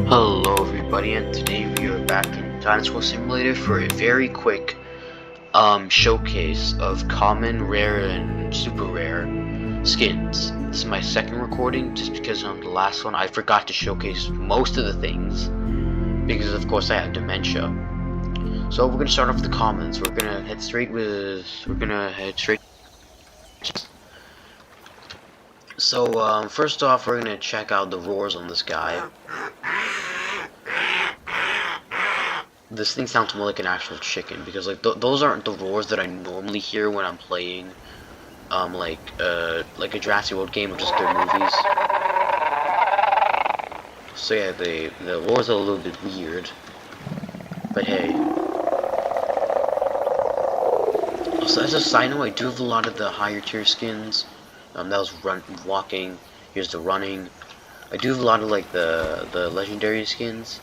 Hello everybody, and today we are back in Dinosaur Simulator for a very quick showcase of common, rare, and super rare skins. This is my second recording just because on the last one I forgot to showcase most of the things because of course I have dementia. So we're gonna start off with the commons. We're gonna head straight. So first off, we're gonna check out the roars on this guy. This thing sounds more like an actual chicken because like those aren't the roars that I normally hear when I'm playing like a Jurassic World game or just their movies. So yeah, the roars are a little bit weird, but hey. Also, as a side note, I do have a lot of the higher tier skins. That was walking. Here's the running. I do have a lot of like the legendary skins.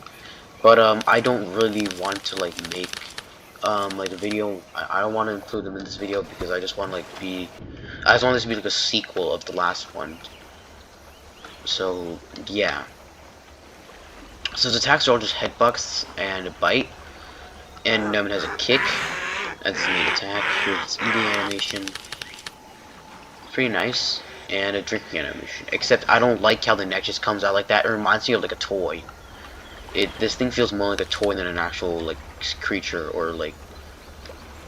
But I don't really want to like make like a video. I don't want to include them in this video because I just want to like I just want this to be like a sequel of the last one. So yeah. So the attacks are all just headbutts and a bite, and it has a kick. That's the main attack. Here's its eating animation. Pretty nice, and a drinking animation. Except I don't like how the neck just comes out like that. It reminds me of like a toy. This thing feels more like a toy than an actual like creature or like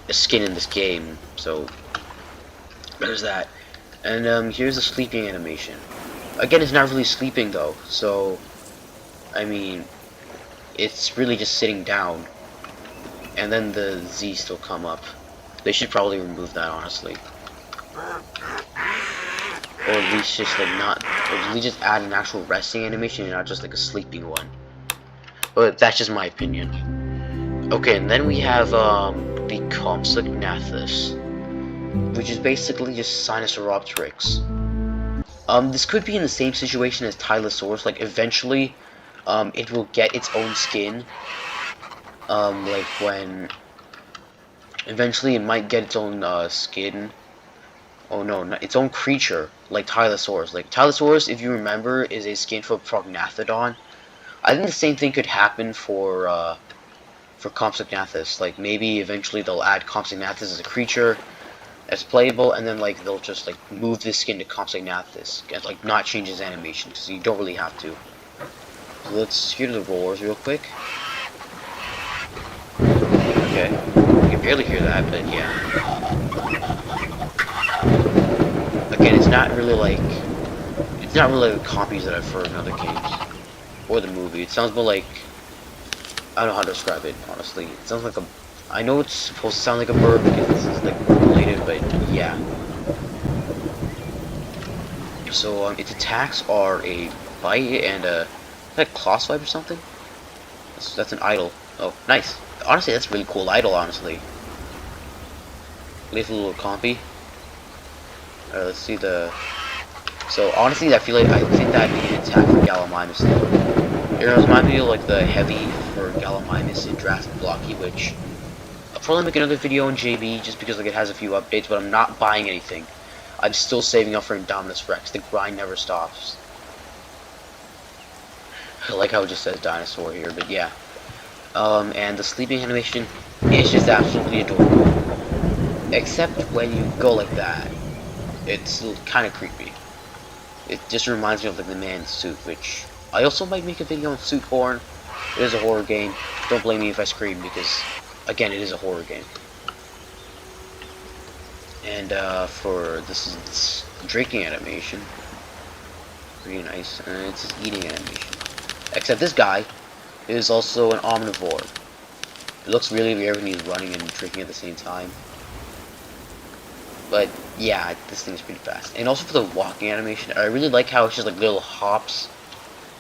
a skin in this game. So there's that. And here's the sleeping animation. Again, it's not really sleeping though. So I mean, it's really just sitting down. And then the Z still come up. They should probably remove that, honestly. Or at least just like or at least just add an actual resting animation and not just like a sleeping one. But that's just my opinion. Okay, and then we have the Compsognathus, which is basically just Sinosauropteryx. This could be in the same situation as Tylosaurus. Like eventually, it will get its own skin. Like when eventually it might get its own skin. Oh no, not its own creature, like Tylosaurus. Like Tylosaurus, if you remember, is a skin for Prognathodon. I think the same thing could happen for Compsognathus. Like maybe eventually they'll add Compsognathus as a creature that's playable, and then like they'll just like move this skin to Compsognathus and like not change his animation because you don't really have to. So let's hear the roars real quick. Okay, you can barely hear that, but yeah. Again, it's not really like copies that I've heard in other games. Or the movie. It sounds more like, I don't know how to describe it, honestly. It sounds like I know it's supposed to sound like a bird because this is like related, but yeah. So its attacks are a bite and a claw swipe or something. That's an idol. Oh, nice. Honestly, that's a really cool idol. Honestly, leave a little compy. Alright, let's see the. So honestly, I think that would be an attack for Gallimimus. It reminds me of like the heavy for Gallimimus in Jurassic Blocky, which I'll probably make another video on JB just because like it has a few updates, but I'm not buying anything. I'm still saving up for Indominus Rex. The grind never stops. I like how it just says dinosaur here, but yeah. And the sleeping animation is just absolutely adorable. Except when you go like that, it's kind of creepy. It just reminds me of like the man in suit, which I also might make a video on Suit Porn. It is a horror game. Don't blame me if I scream because, again, it is a horror game. And for this is its drinking animation, pretty nice. And it's its eating animation. Except this guy is also an omnivore. It looks really weird when he's running and drinking at the same time. But yeah, this thing's pretty fast. And also for the walking animation, I really like how it's just like little hops.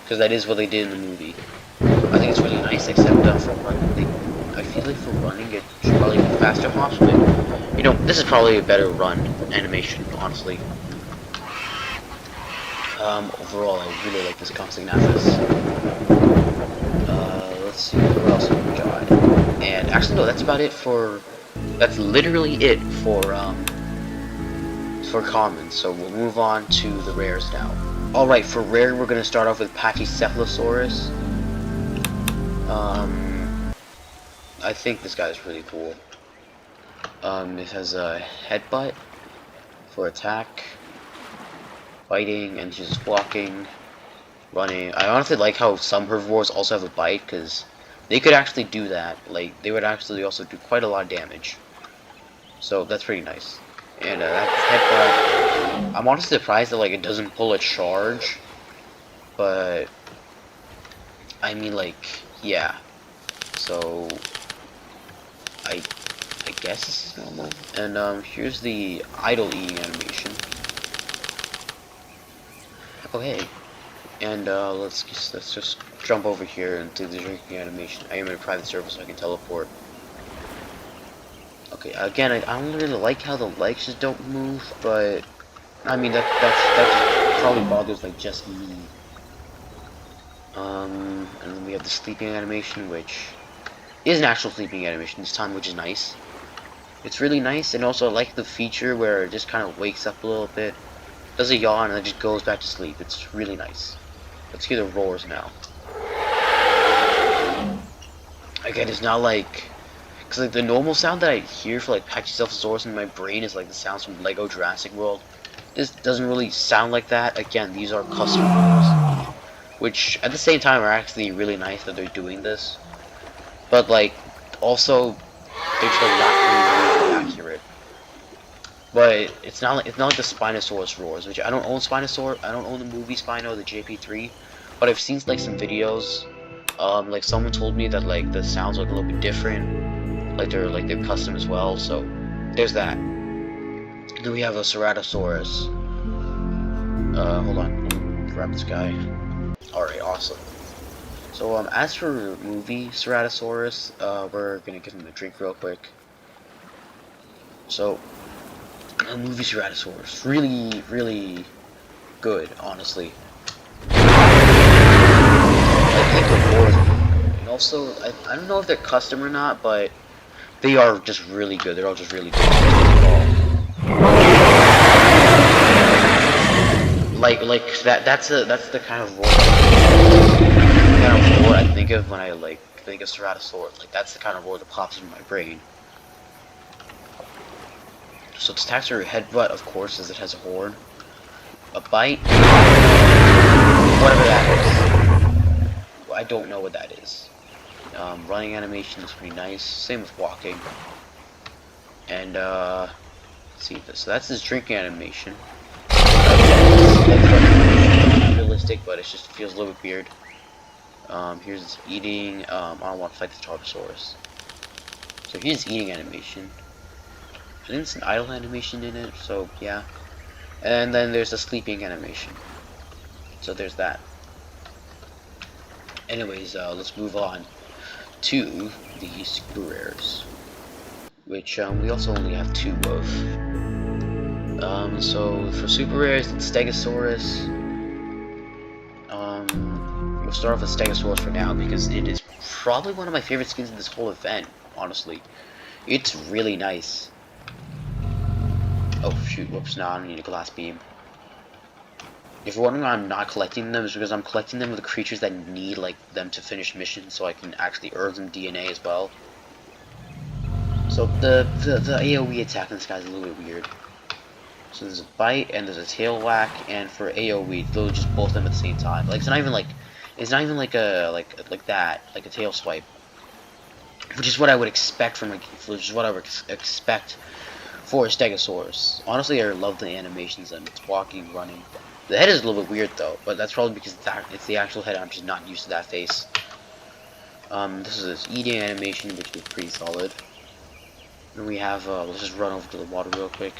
Because that is what they did in the movie. I think it's really nice, except for running, I feel like for running it should probably be faster hops, but you know, this is probably a better run animation, honestly. Overall, I really like this Compsognathus. Let's see, what else have we got? And actually, no, that's about it for. That's literally it for common. So we'll move on to the rares now. Alright, for rare, we're going to start off with Pachycephalosaurus. I think this guy is pretty cool. It has a headbutt for attack, biting, and just walking, running. I honestly like how some herbivores also have a bite, because they could actually do that. Like, they would actually also do quite a lot of damage. So that's pretty nice. And that's headbutt. I'm honestly surprised that like it doesn't pull a charge, but I mean, like, yeah. So I guess this is normal. And here's the idle eating animation. Oh hey. And let's just jump over here and do the drinking animation. I am in a private server, so I can teleport. Okay, again, I don't really like how the legs just don't move, but I mean that just probably bothers like just me. And then we have the sleeping animation, which is an actual sleeping animation this time, which is nice. It's really nice, and also I like the feature where it just kind of wakes up a little bit, does a yawn, and then just goes back to sleep. It's really nice. Let's hear the roars now. Again, it's not like, because like the normal sound that I hear for like Pachycephalosaurus in my brain is like the sounds from Lego Jurassic World. This doesn't really sound like that. Again, these are custom roars, which at the same time are actually really nice that they're doing this. But like, also, they're just like not really accurate. But it's not like the Spinosaurus roars, which I don't own Spinosaur. I don't own the movie Spino, the JP3, but I've seen like some videos. Like someone told me that like the sounds are a little bit different, like they're custom as well. So there's that. Then we have a Ceratosaurus. Hold on, let me grab this guy. All right, awesome. So as for movie Ceratosaurus, we're gonna give him a drink real quick. So. Movie Ceratosaurus, really good, honestly. I think the roars, and also I don't know if they're custom or not, but they are just really good. They're all just really good. Like that's the kind of roar I think of when I like think of Ceratosaurus. Like that's the kind of roar that pops in my brain. So its attacks are headbutt, of course, as it has a horn. A bite. Whatever that is. I don't know what that is. Running animation is pretty nice. Same with walking. And, let's see this. So that's his drinking animation. That's realistic, but it just feels a little bit weird. Here's his eating. I don't want to fight the Tarbosaurus. So here's his eating animation. I think it's an idle animation in it, so yeah. And then there's a sleeping animation. So there's that. Anyways, let's move on to the super rares, which we also only have 2 of. So for super rares, it's Stegosaurus. We'll start off with Stegosaurus for now because it is probably one of my favorite skins in this whole event. Honestly, it's really nice. Oh shoot, whoops, no, I don't need a glass beam. If you're wondering why I'm not collecting them, it's because I'm collecting them with the creatures that need like them to finish missions, so I can actually earn them DNA as well. So the AoE attack on this guy's a little bit weird. So there's a bite and there's a tail whack, and for AoE, they'll just both of them at the same time. Like it's not even like a like that, like a tail swipe. Which is what I would expect from expect for a Stegosaurus. Honestly, I love the animations and it's walking, running. The head is a little bit weird though, but that's probably because it's the actual head. I'm just not used to that face. This is his eating animation, which is pretty solid. And we have let's just run over to the water real quick.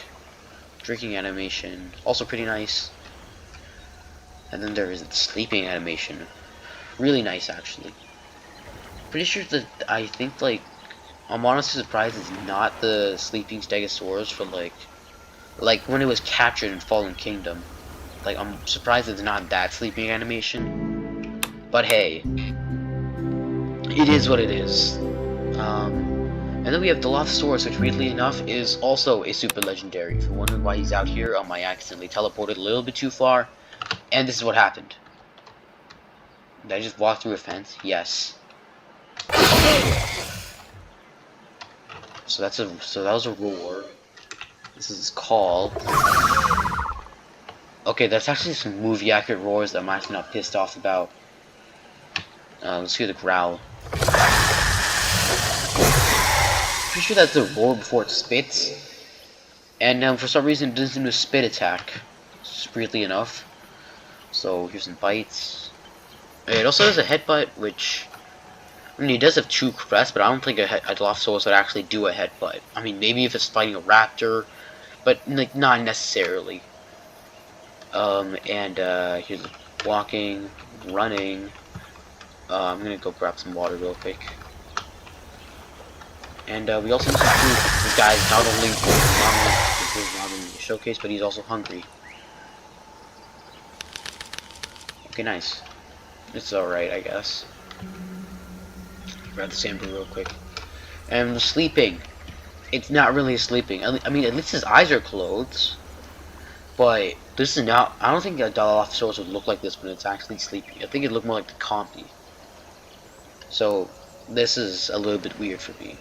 Drinking animation, also pretty nice. And then there is the sleeping animation, really nice actually. Pretty sure that I think like I'm honestly surprised it's not the sleeping Stegosaurus for like when it was captured in Fallen Kingdom. Like I'm surprised it's not that sleeping animation. But hey, it is what it is. And then we have Dilophosaurus, which weirdly enough is also a super legendary. If you're wondering why he's out here, I accidentally teleported a little bit too far, and this is what happened. Did I just walk through a fence? Yes. So that was a roar. This is his call. Okay, that's actually some movie accurate roars that I'm actually not pissed off about. Let's hear the growl. Pretty sure that's the roar before it spits. And for some reason it doesn't do a spit attack. Weirdly enough. So here's some bites. It also has a headbutt, which I mean, he does have two crests, but I don't think a Dilophosaurus would actually do a headbutt. I mean, maybe if it's fighting a raptor, but like not necessarily. Here's walking, running. I'm gonna go grab some water real quick. And we also need some food. This guy's not only in the showcase, but he's also hungry. Okay, nice. It's alright, I guess. Grab the sample real quick. And sleeping. It's not really sleeping. I mean, at least his eyes are closed. But this is not. I don't think a Dilophosaurus would look like this when it's actually sleeping. I think it'd look more like the Compy. So this is a little bit weird for me.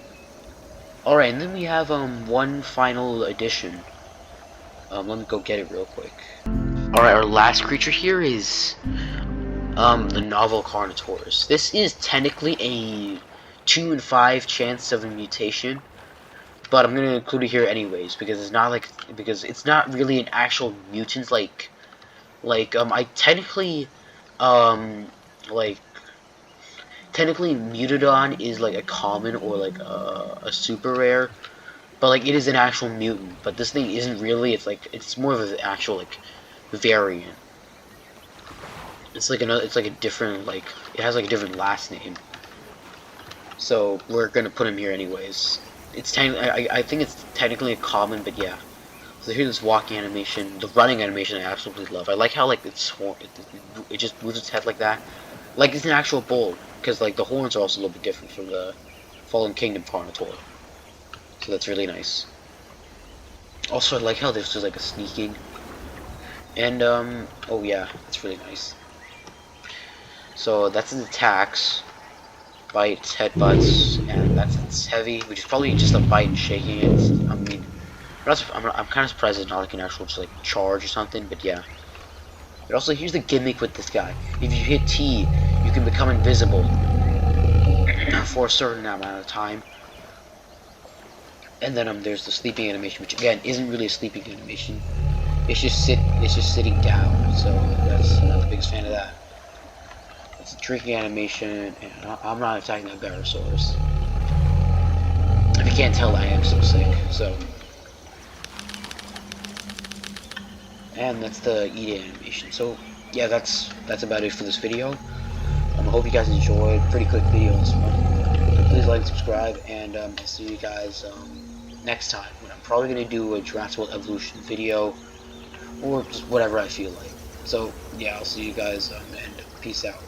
Alright, and then we have one final addition. Let me go get it real quick. Alright, our last creature here is the novel Carnotaurus. This is technically a 2 in 5 chance of a mutation, but I'm gonna include it here anyways because it's not really an actual mutant I technically technically Mutodon is like a common or like a super rare, but like it is an actual mutant. But this thing isn't really. It's more of an actual like variant. It's like a different it has like a different last name. So we're gonna put him here anyways. It's I think it's technically a common, but yeah. So here's this walking animation, the running animation I absolutely love. I like how like it just moves its head like that, like it's an actual bull. Because like the horns are also a little bit different from the Fallen Kingdom Carnotaur. So that's really nice. Also I like how this is like a sneaking. And oh yeah, it's really nice. So that's its attacks. Bites, headbutts, and that's its heavy, which is probably just a bite and shaking it. I mean, I'm kind of surprised it's not like an actual just like charge or something, but yeah. But also here's the gimmick with this guy. If you hit T, you can become invisible for a certain amount of time. And then there's the sleeping animation, which again isn't really a sleeping animation. It's just sitting down. So I'm not the biggest fan of that. It's a drinking animation, and I'm not attacking that Barosaurus. If you can't tell, I am so sick. So, and that's the eating animation. So yeah, that's about it for this video. I hope you guys enjoyed. Pretty quick video this one. Please like and subscribe, and I'll see you guys next time when I'm probably gonna do a Jurassic World Evolution video, or just whatever I feel like. So yeah, I'll see you guys and peace out.